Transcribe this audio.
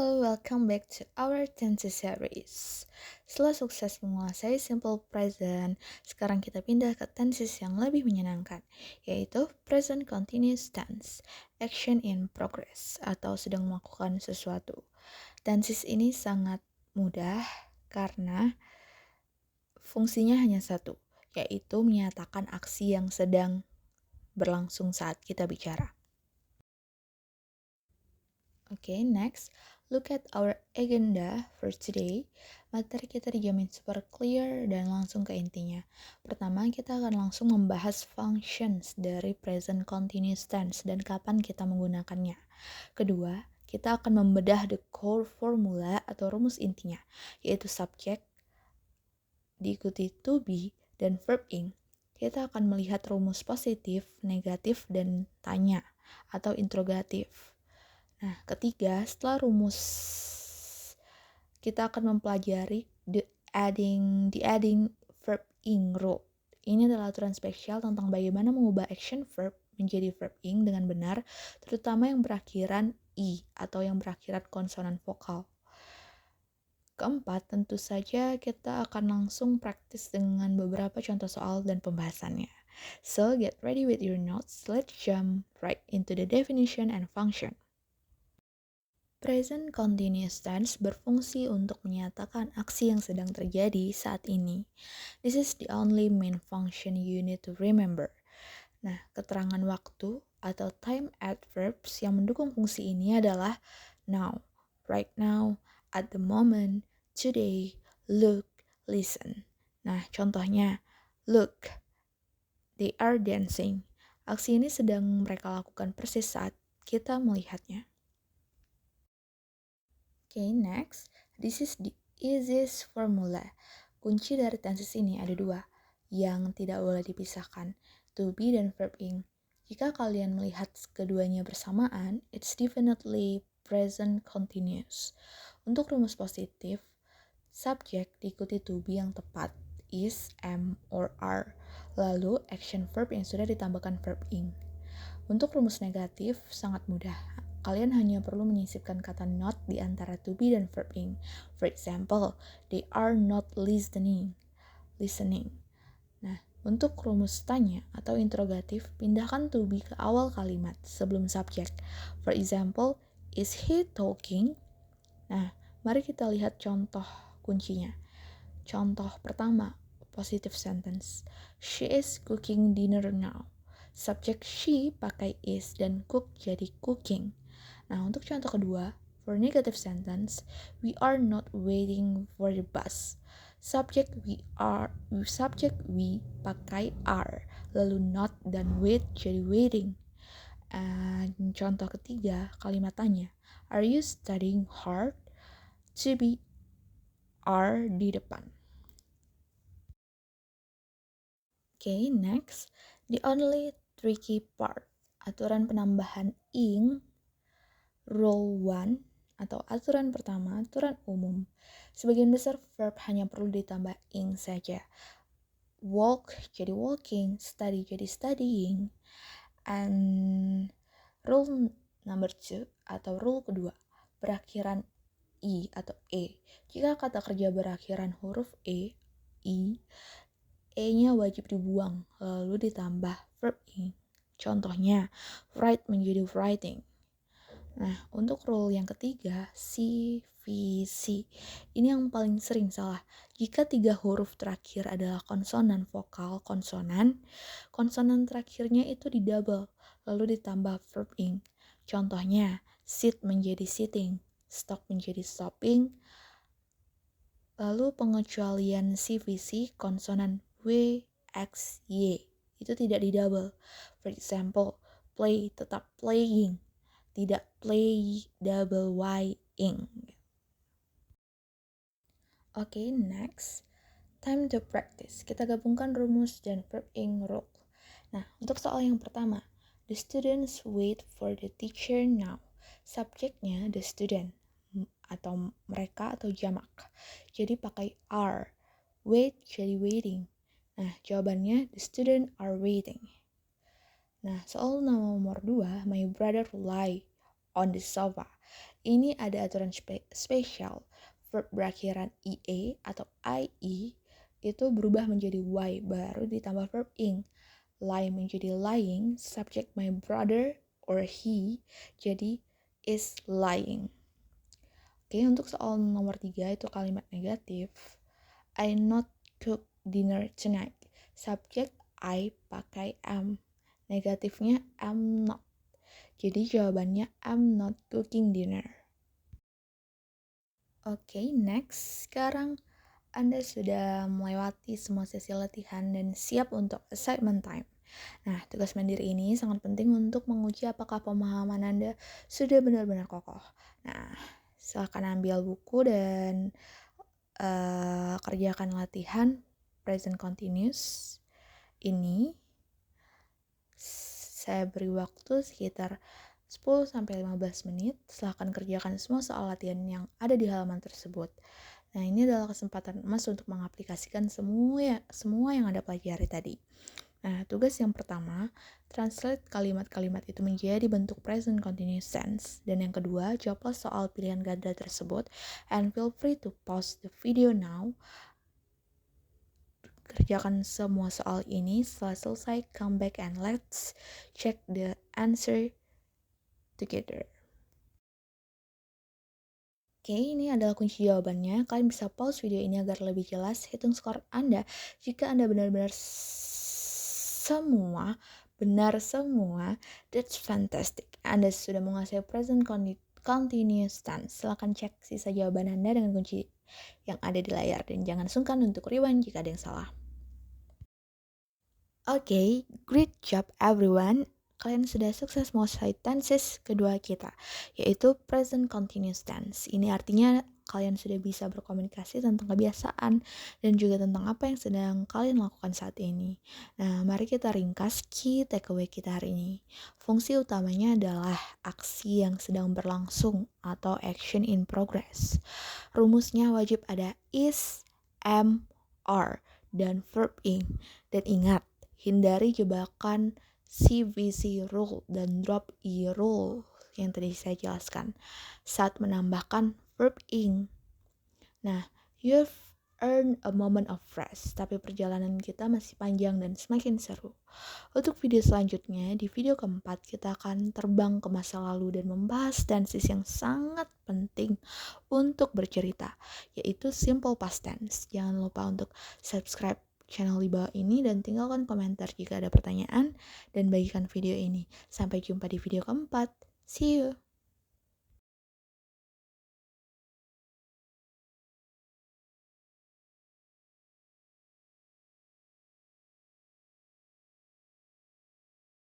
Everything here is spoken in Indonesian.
Halo, welcome back to our tenses series. Setelah sukses menguasai simple present, sekarang kita pindah ke tenses yang lebih menyenangkan, yaitu present continuous tense, action in progress, atau sedang melakukan sesuatu. Tenses ini sangat mudah karena fungsinya hanya satu, yaitu menyatakan aksi yang sedang berlangsung saat kita bicara. Okay, next, look at our agenda for today. Materi kita dijamin super clear dan langsung ke intinya. Pertama, kita akan langsung membahas functions dari present continuous tense dan kapan kita menggunakannya. Kedua, kita akan membedah the core formula atau rumus intinya, yaitu subject, diikuti to be, dan verb ing. Kita akan melihat rumus positif, negatif, dan tanya atau interrogatif. Nah, ketiga, setelah rumus kita akan mempelajari the adding verb ing rule. Ini adalah aturan spesial tentang bagaimana mengubah action verb menjadi verb ing dengan benar, terutama yang berakhiran i atau yang berakhiran konsonan vokal. Keempat, tentu saja kita akan langsung praktis dengan beberapa contoh soal dan pembahasannya. So, get ready with your notes. Let's jump right into the definition and function. Present continuous tense berfungsi untuk menyatakan aksi yang sedang terjadi saat ini. This is the only main function you need to remember. Nah, keterangan waktu atau time adverbs yang mendukung fungsi ini adalah now, right now, at the moment, today, look, listen. Nah, contohnya, look, they are dancing. Aksi ini sedang mereka lakukan persis saat kita melihatnya. Okay, next. This is the easiest formula. Kunci dari tenses ini ada dua, yang tidak boleh dipisahkan, to be dan verb ing. Jika kalian melihat keduanya bersamaan, it's definitely present continuous. Untuk rumus positif, subject diikuti to be yang tepat, is, am, or are. Lalu, action verb yang sudah ditambahkan verb ing. Untuk rumus negatif, sangat mudah. Kalian hanya perlu menyisipkan kata not di antara to be dan verb ing. For example, they are not listening. Nah, untuk rumus tanya atau interrogatif, pindahkan to be ke awal kalimat sebelum subject. For example, is he talking? Nah, mari kita lihat contoh kuncinya. Contoh pertama, positive sentence. She is cooking dinner now. Subject she pakai is dan cook jadi cooking. Nah, untuk contoh kedua, for negative sentence, we are not waiting for the bus. Subject we pakai are, lalu not dan wait jadi waiting. Contoh ketiga, kalimat tanya, are you studying hard? To be are di depan. Okay, next, the only tricky part, aturan penambahan ing, rule 1, atau aturan pertama, aturan umum. Sebagian besar verb hanya perlu ditambah ing saja. Walk jadi walking, study jadi studying. And rule number 2, atau rule kedua, berakhiran i atau e. Jika kata kerja berakhiran huruf i, e-nya wajib dibuang, lalu ditambah verb ing. Contohnya, write menjadi writing. Nah, untuk rule yang ketiga, CVC. Ini yang paling sering salah. Jika 3 huruf terakhir adalah konsonan vokal konsonan terakhirnya itu didouble, lalu ditambah verb ing. Contohnya, sit menjadi sitting, stop menjadi stopping. Lalu pengecualian CVC konsonan W, X, Y itu tidak didouble. For example, play tetap playing, tidak play double y-ing. Okay, next. Time to practice. Kita gabungkan rumus dan verb ing rule. Nah, untuk soal yang pertama, the students wait for the teacher now. Subjeknya the student atau mereka atau jamak. Jadi pakai are. Wait jadi waiting. Nah, jawabannya the student are waiting. Nah, soal nomor 2, my brother lie on the sofa. ini ada aturan spesial. Verb berakhiran IE atau IE itu berubah menjadi Y baru ditambah verb ing. Lie menjadi lying, subject my brother or he jadi is lying. Oke, untuk soal nomor 3 itu kalimat negatif. I not cook dinner tonight. Subject I pakai am. Negatifnya am not. Jadi jawabannya I'm not cooking dinner. Oke, next. Sekarang Anda sudah melewati semua sesi latihan dan siap untuk assignment time. Nah, tugas mandiri ini sangat penting untuk menguji apakah pemahaman Anda sudah benar-benar kokoh. Nah, silakan ambil buku dan kerjakan latihan present continuous ini. Saya beri waktu sekitar 10-15 menit. Silahkan kerjakan semua soal latihan yang ada di halaman tersebut. Nah, ini adalah kesempatan emas untuk mengaplikasikan semua yang Anda pelajari tadi. Nah, tugas yang pertama, translate kalimat-kalimat itu menjadi bentuk present continuous tense. Dan yang kedua, jawablah soal pilihan ganda tersebut. And feel free to pause the video now. Kerjakan semua soal ini, setelah selesai, come back and let's check the answer together. Oke, ini adalah kunci jawabannya. Kalian bisa pause video ini agar lebih jelas. Hitung skor Anda. Jika Anda benar-benar benar semua, that's fantastic. Anda sudah menguasai present continuous tense. Silakan cek sisa jawaban Anda dengan kunci yang ada di layar. Dan jangan sungkan untuk rewind jika ada yang salah. Oke, great job everyone. Kalian sudah sukses menguasai tenses kedua kita, yaitu present continuous tense. Ini artinya kalian sudah bisa berkomunikasi tentang kebiasaan dan juga tentang apa yang sedang kalian lakukan saat ini. Nah, mari kita ringkas key takeaway kita hari ini. Fungsi utamanya adalah aksi yang sedang berlangsung atau action in progress. Rumusnya wajib ada is, am, are, dan verb ing. Dan ingat, hindari jebakan CVC rule dan drop E rule yang tadi saya jelaskan saat menambahkan verb ing. Nah, you've earned a moment of rest, tapi perjalanan kita masih panjang dan semakin seru. Untuk video selanjutnya, di video keempat kita akan terbang ke masa lalu dan membahas tenses yang sangat penting untuk bercerita, yaitu simple past tense. Jangan lupa untuk subscribe channel di bawah ini dan tinggalkan komentar jika ada pertanyaan dan bagikan video ini. Sampai jumpa di video keempat. See you!